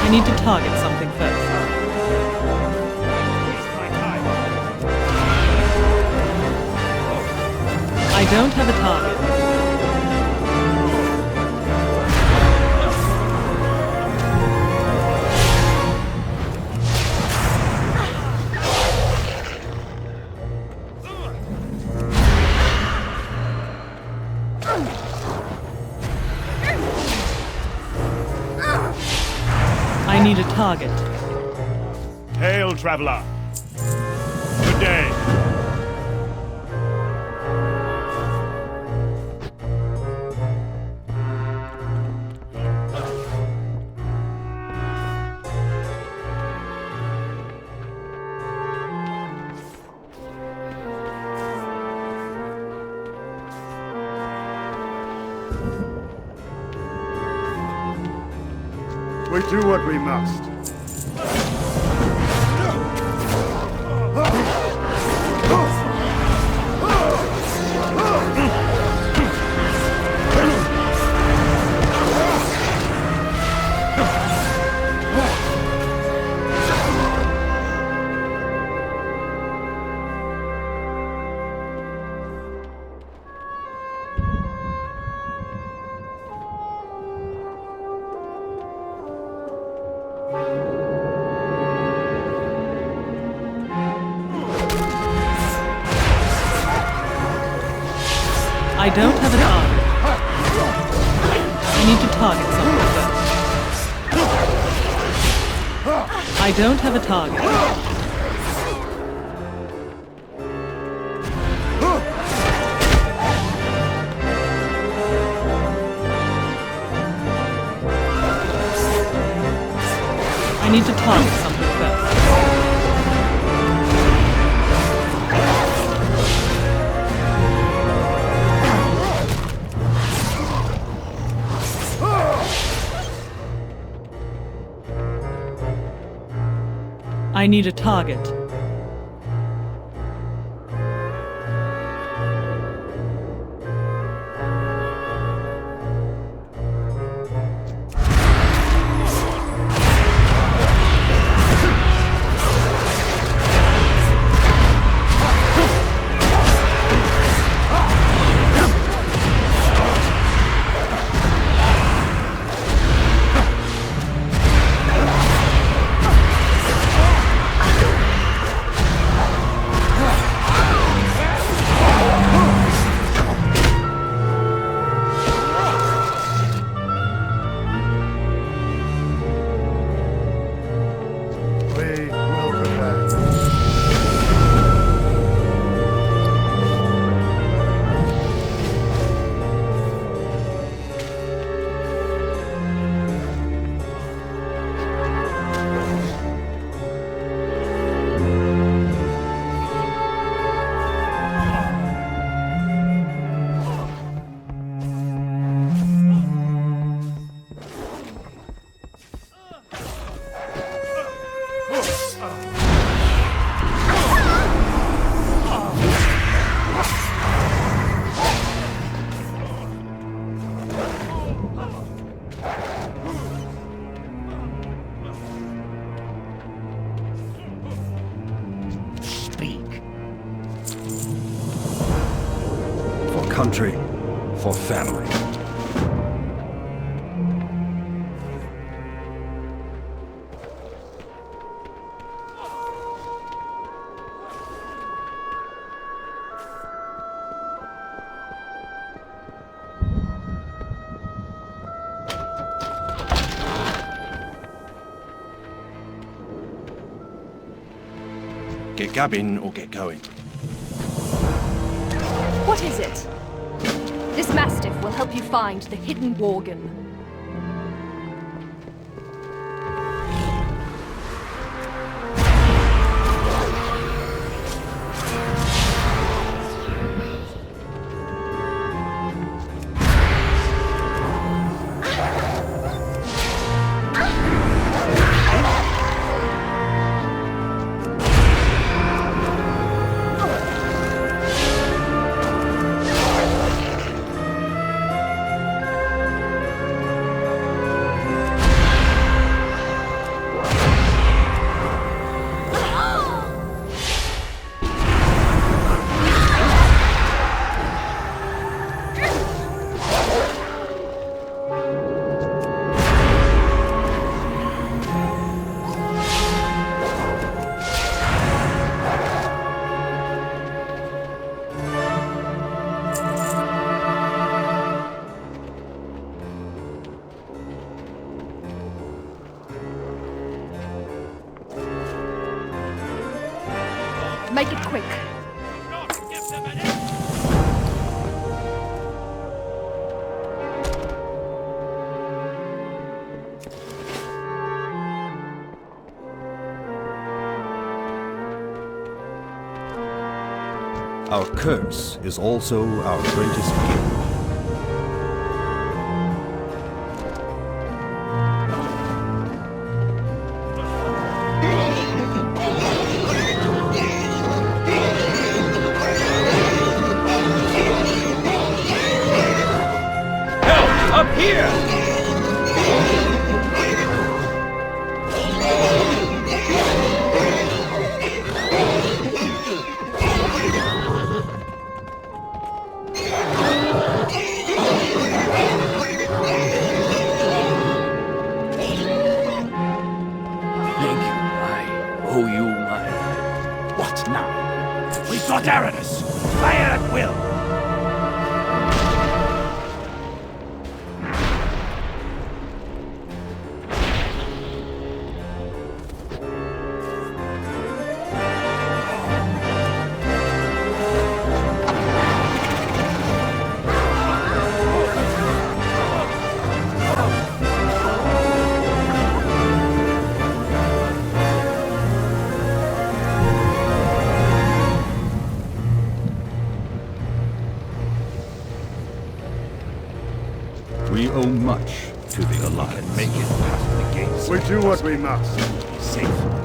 I need to target something first. I don't have a target. I need a target. Hail, traveler. Good day. We do what we must. I don't have a target. I need to target something first. I don't have a target. I need to target something first. I need a target. Country, for family. Get gabbing or get going. What is it? This Mastiff will help you find the hidden Worgen. Make it quick. Our curse is also our greatest gift. Up here! Thank you. I owe you my... What now? We've got Aratus! Fire at will! We owe much to the Alliance. Make it past the gates. We do what we must. Safe.